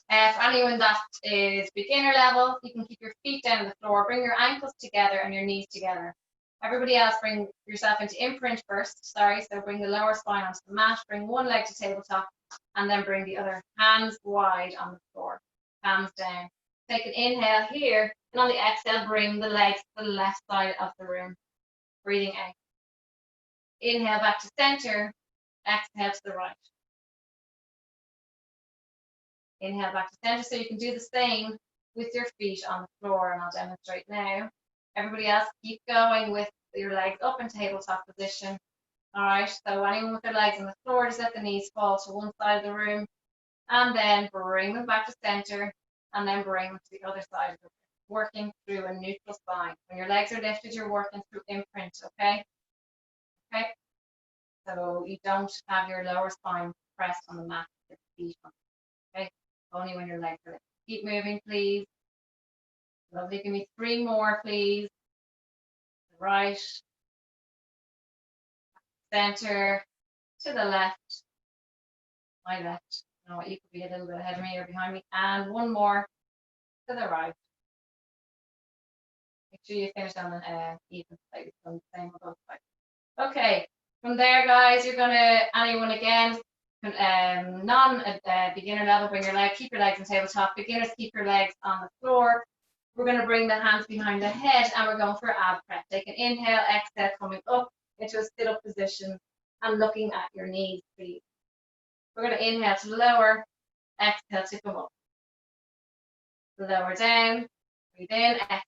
For anyone that is beginner level, you can keep your feet down on the floor, bring your ankles together and your knees together. Everybody else, bring yourself into imprint first, so bring the lower spine onto the mat, bring one leg to tabletop, and then bring the other hands wide on the floor, palms down. Take an inhale here, and on the exhale, bring the legs to the left side of the room, breathing out. Inhale back to center, exhale to the right. Inhale back to center, so you can do the same with your feet on the floor, and I'll demonstrate now. Everybody else, keep going with your legs up in tabletop position. All right, so anyone with their legs on the floor, just let the knees fall to one side of the room, and then bring them back to center, and then bring them to the other side of the room, working through a neutral spine. When your legs are lifted, you're working through imprint, okay? Okay, so you don't have your lower spine pressed on the mat with your feet on, okay? Only when your legs are lifted. Keep moving, please. Lovely. Give me 3 more, please. Right. Center. To the left. My left. You know what? You could be a little bit ahead of me or behind me. And 1 more to the right. Make sure you finish on an even side. On the same on both sides. Okay. From there, guys, you're gonna anyone again. Non-beginner level, bring your leg. Keep your legs on tabletop. Beginners, keep your legs on the floor. We're going to bring the hands behind the head and we're going for ab press. Take an inhale, exhale, coming up into a sit-up position and looking at your knees, please. We're going to inhale to lower, exhale to come up. Lower down, breathe in, exhale.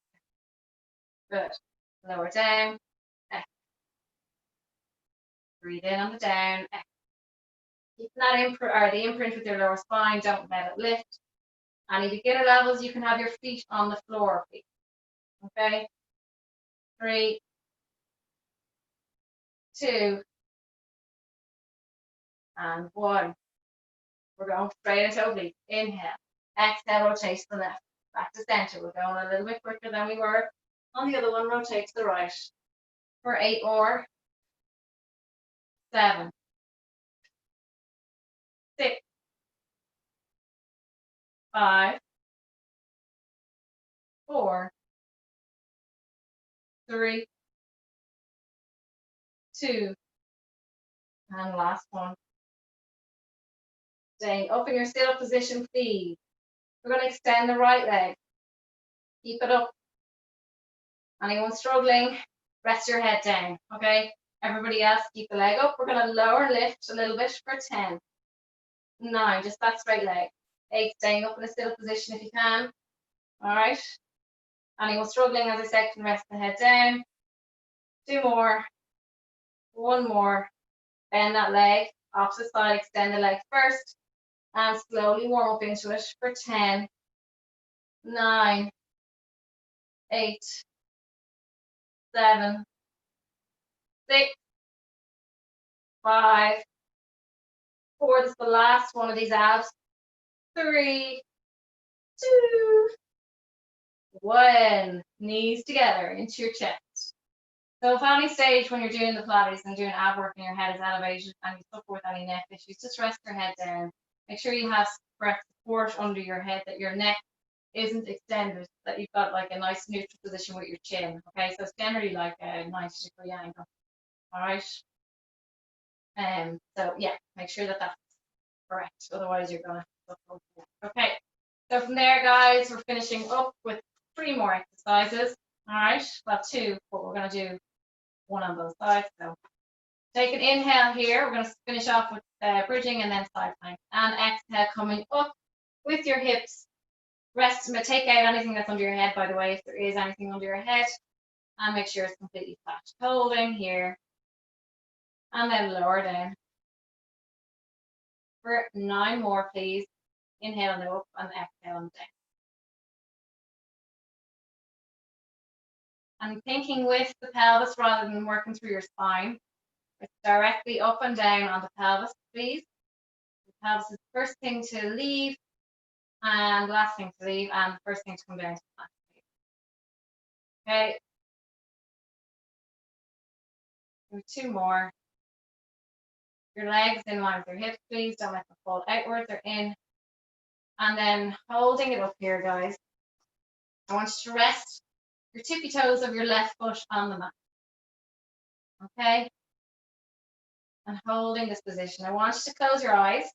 Good. Lower down, exhale. Breathe in on the down, exhale. Keep that the imprint with your lower spine, don't let it lift. Any beginner levels, you can have your feet on the floor, please. Okay. 3, 2, and 1. We're going straight into oblique. Inhale. Exhale, rotate to the left. Back to center. We're going a little bit quicker than we were. On the other one, rotate to the right. For 8 more. 7, 6, 5, 4, 3, 2, and last one. Staying up in your sit-up position, please. We're going to extend the right leg. Keep it up. Anyone struggling, rest your head down, okay? Everybody else, keep the leg up. We're going to lower and lift a little bit for 10, 9, just that straight leg. 8, staying up in a sit-up position if you can. All right. Anyone struggling, as I said, can rest the head down. 2 more. 1 more. Bend that leg. Opposite side, extend the leg first. And slowly warm up into it for 10, 9, 8, 7, 6, 5, 4. This is the last one of these abs. 3, 2, 1. Knees together into your chest. So if at any stage when you're doing the Pilates and doing ab work and your head is elevated and you suffer with any neck issues, just rest your head down. Make sure you have correct support under your head, that your neck isn't extended, that you've got like a nice neutral position with your chin. Okay, so it's generally like a 90-degree angle. All right. So yeah, make sure that that's correct. Otherwise, you're gonna. Okay. So from there, guys, we're finishing up with 3 more exercises. All right. Well, 2, but we're gonna do 1 on both sides. So take an inhale here. We're gonna finish off with bridging and then side plank. And exhale, coming up with your hips. Rest. Take out anything that's under your head, by the way, if there is anything under your head, and make sure it's completely flat. Holding here, and then lower down. For 9 more, please. Inhale on the up and exhale on the down. And thinking with the pelvis rather than working through your spine. It's directly up and down on the pelvis, please. The pelvis is the first thing to leave, and last thing to leave, and the first thing to come down to the mat. Okay. 2 more. Your legs in line with your hips, please. Don't let them fall outwards or in. And then holding it up here, guys. I want you to rest your tippy toes of your left foot on the mat. Okay? And holding this position. I want you to close your eyes.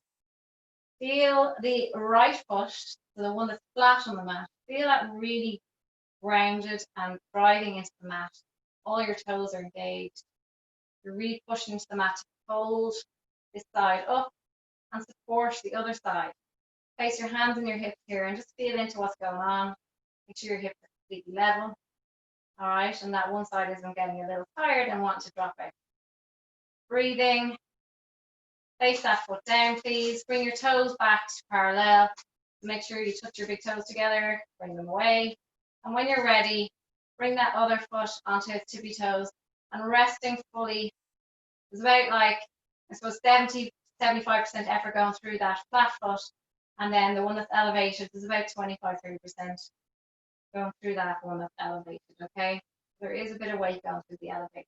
Feel the right foot, so the one that's flat on the mat. Feel that really grounded and driving into the mat. All your toes are engaged. You're really pushing into the mat to hold this side up and support the other side. Place your hands on your hips here and just feel into what's going on. Make sure your hips are completely level. All right, and that one side isn't getting a little tired and want to drop out. Breathing. Place that foot down, please. Bring your toes back to parallel. Make sure you touch your big toes together. Bring them away. And when you're ready, bring that other foot onto its tippy toes and resting fully. It's about like, I suppose, 70-75% effort going through that flat foot. And then the one that's elevated is about 25-30% going through that one that's elevated, okay? There is a bit of weight going through the elevated.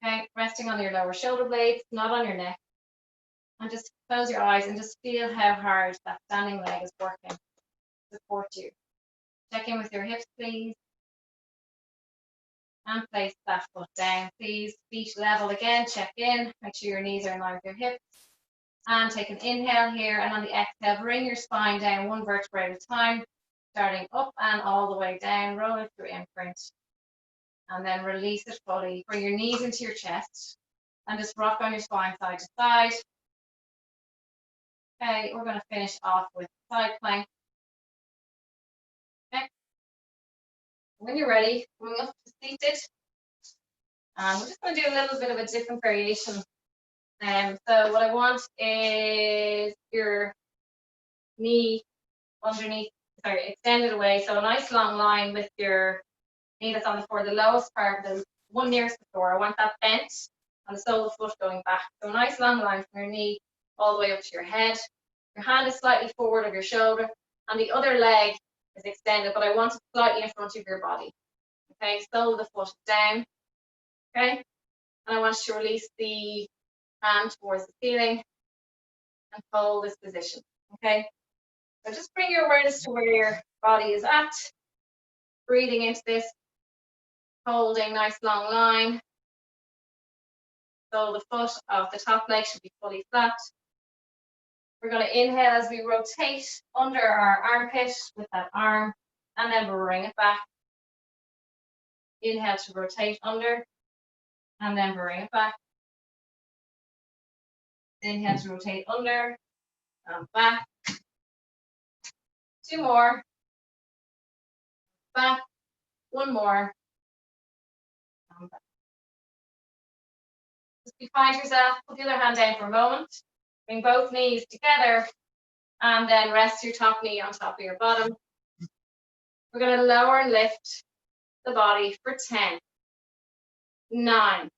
Okay, resting on your lower shoulder blades, not on your neck. And just close your eyes and just feel how hard that standing leg is working to support you. Check in with your hips, please. And place that foot down, please. Feet level again, check in. Make sure your knees are in line with your hips. And take an inhale here, and on the exhale, bring your spine down 1 vertebra at a time, starting up and all the way down. Roll it through imprint. And then release it fully. Bring your knees into your chest and just rock on your spine side to side. Okay, we're going to finish off with side plank. Okay. When you're ready, coming up to seated. We're just going to do a little bit of a different variation. So what I want is your knee underneath, extended away. So a nice long line with your knee that's on the floor, the lowest part, the one nearest the floor. I want that bent and the sole of the foot going back. So a nice long line from your knee all the way up to your head. Your hand is slightly forward of your shoulder, and the other leg is extended, but I want it slightly in front of your body. Okay, sole of the foot down. Okay, and I want you to release the hand towards the ceiling and hold this position. Okay, so just bring your awareness to where your body is at. Breathing into this, holding nice long line. So the foot of the top leg should be fully flat. We're going to inhale as we rotate under our armpit with that arm, and then bring it back. Inhale to rotate under, and then bring it back. Inhale to rotate under, and back. 2 more. Back. 1 more. And back. Just be kind to yourself. Put the other hand down for a moment. Bring both knees together, and then rest your top knee on top of your bottom. We're going to lower and lift the body for 10, 9,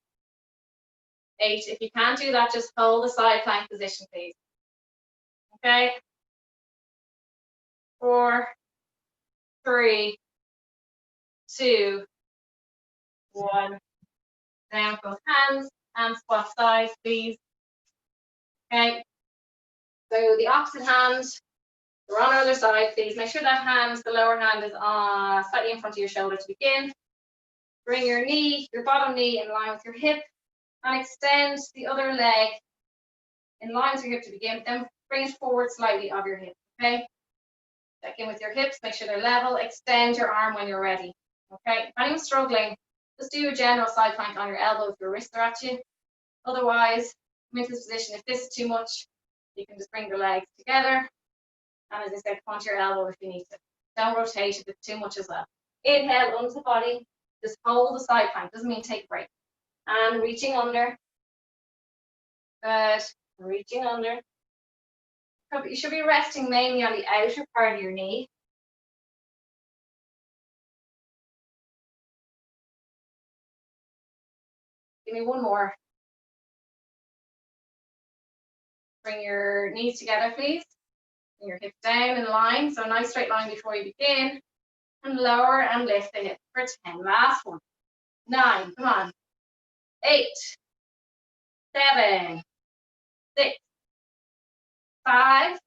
8. If you can't do that, just hold the side plank position, please. Okay. 4, 3, 2, 1. Down both hands and swap sides, please. Okay. So the opposite hand, we're on the other side, please. Make sure that hand, the lower hand, is slightly in front of your shoulder to begin. Bring your knee, your bottom knee in line with your hip, And extend the other leg in line with your hip to begin, then bring it forward slightly of your hip, okay? Check in with your hips, make sure they're level, extend your arm when you're ready, okay? If anyone's struggling, just do a general side plank on your elbow if your wrists are at you. Otherwise, come into this position. If this is too much, you can just bring the legs together. And as I said, come onto your elbow if you need to. Don't rotate if it's too much as well. Inhale onto the body, just hold the side plank, doesn't mean take a break. And reaching under. Good, reaching under. You should be resting mainly on the outer part of your knee. Give me one more. Bring your knees together, please. Bring your hips down in line, so a nice straight line before you begin. And lower and lift the hip for 10. Last one. 9, come on. 8, 7, 6, 5.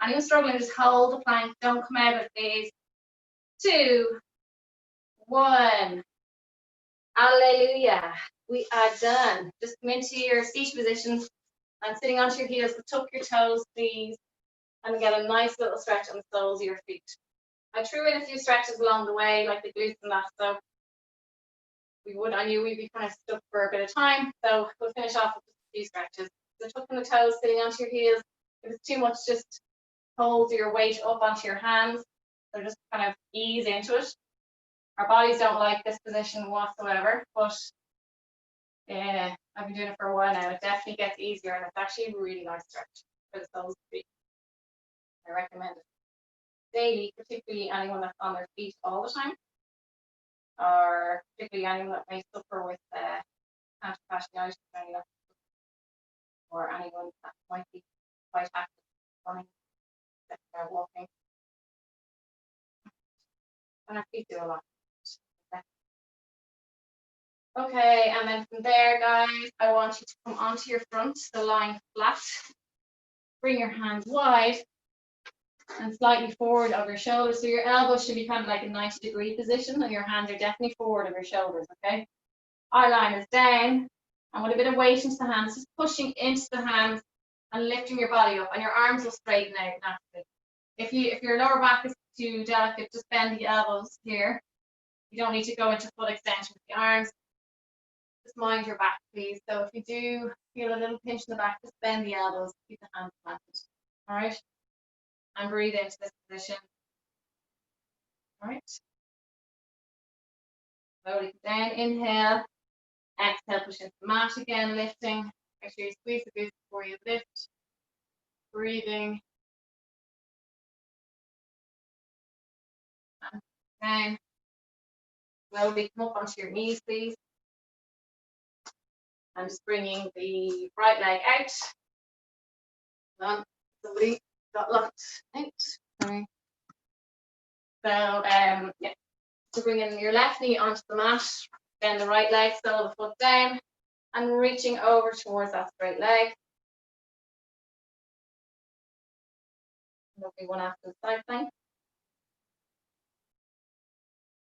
Anyone struggling, just hold the plank. Don't come out of it, please. 2, 1. Hallelujah. We are done. Just come into your seated position and sitting onto your heels. Tuck your toes, please, and get a nice little stretch on the soles of your feet. I threw in a few stretches along the way, like the glutes and that, so I knew we'd be kind of stuck for a bit of time, so we'll finish off with just a few stretches. So tucking the toes, sitting onto your heels. If it's too much, just hold your weight up onto your hands. So just kind of ease into it. Our bodies don't like this position whatsoever, but yeah, I've been doing it for a while now. It definitely gets easier, and it's actually a really nice stretch for the soles of the feet. I recommend it daily, particularly anyone that's on their feet all the time, or particularly anyone that may suffer with plantar fasciitis or anyone that might be quite active running, walking. And our feet do a lot. Okay, and then from there, guys, I want you to come onto your front, so lying flat. Bring your hands wide and slightly forward of your shoulders. So your elbows should be kind of like a 90-degree position, and your hands are definitely forward of your shoulders, okay? Eye line is down, and with a bit of weight into the hands, just pushing into the hands and lifting your body up, and your arms will straighten out naturally. If your lower back is too delicate, just bend the elbows here. You don't need to go into full extension with the arms. Just mind your back, please. So if you do feel a little pinch in the back, just bend the elbows, keep the hands planted. All right? And breathe into this position. All right? Slowly down, inhale. Exhale, push into the mat again, lifting. Make sure you squeeze the glutes before you lift. Breathing. And down. Slowly come up onto your knees, please. I'm just bringing the right leg out. Somebody got locked out. Sorry. So yeah. So bringing your left knee onto the mat, then the right leg, sole of the foot down, and reaching over towards that straight leg. Lovely one after the side plank.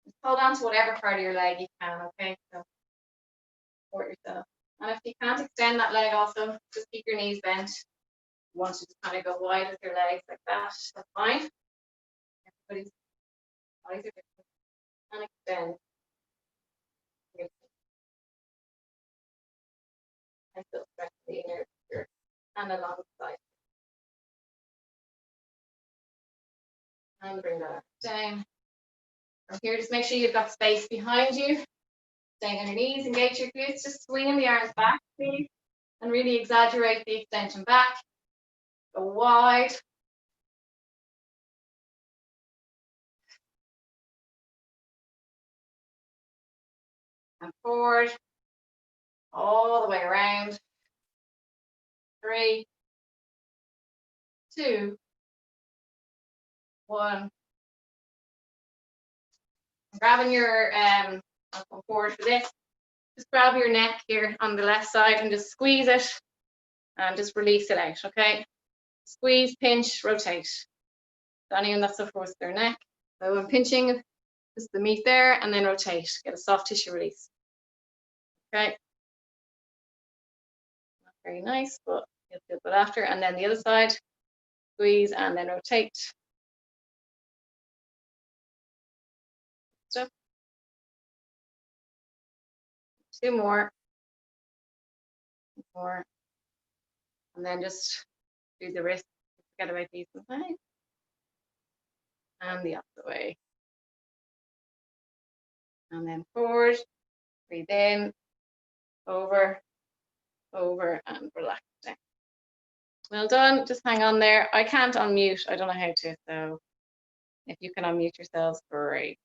Just hold on to whatever part of your leg you can, okay? So support yourself. And if you can't extend that leg also, just keep your knees bent. You want to just kind of go wide with your legs like that, that's fine. Everybody's bodies are different. And extend. And still stretch the inner ear and along the side. And bring that down. From here, just make sure you've got space behind you. Staying on your knees, engage your glutes, just swinging the arms back, please. And really exaggerate the extension back. Go wide. And forward. All the way around. 3, 2, 1. Grabbing your, I'll come forward for this. Just grab your neck here on the left side and just squeeze it and just release it out, okay? Squeeze, pinch, rotate. So anyone that suffers with their neck. So I'm pinching just the meat there and then rotate. Get a soft tissue release. Okay. very nice, but you'll feel good after. And then the other side, squeeze and then rotate. Stuff. 2 more. More. And then just do the wrist. Forget about these sometimes. And the opposite way. And then forward, breathe in, over, and relax down. Well done, just hang on there. I can't unmute, I don't know how to, so if you can unmute yourselves, great.